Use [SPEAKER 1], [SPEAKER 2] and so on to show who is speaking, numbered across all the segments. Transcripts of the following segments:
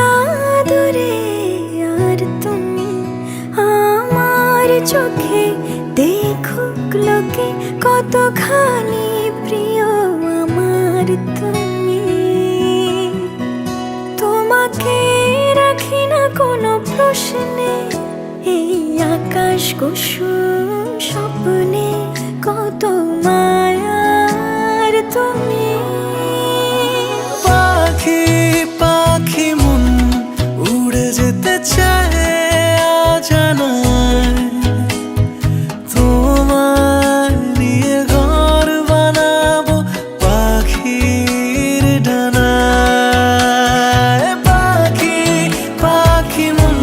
[SPEAKER 1] আদরে আর তুমি আমার চোখে দেখুক লোকে কতখানি প্রিয় আমার তুমি। তোমাকে রাখি না কোনো প্রশ্নে, এই আকাশ কুসুম স্বপ্নে কত মায়ার তুমি।
[SPEAKER 2] পাখি পাখি মন উড়ে যেতে চায় অজানায়, তোমার নিয়ে ঘর বানাবো পাখির ডানায়। পাখি পাখি মন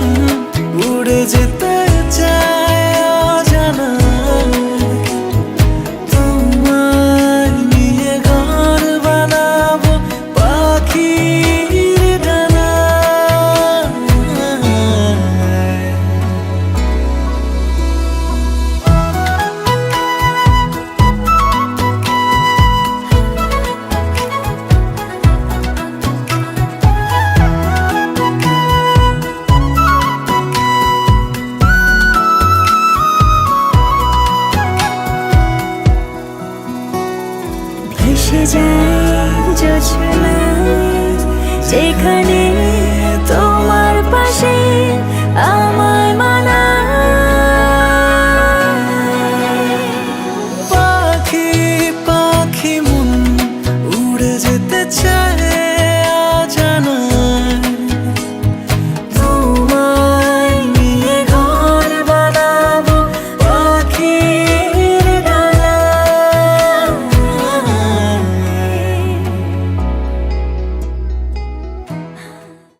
[SPEAKER 2] উড়ে যেতে চায় অজানায়, তোমার নিয়ে ঘর বানাবো পাখির ডানায়।
[SPEAKER 1] ভেসে যায় জোছনায় যেখানে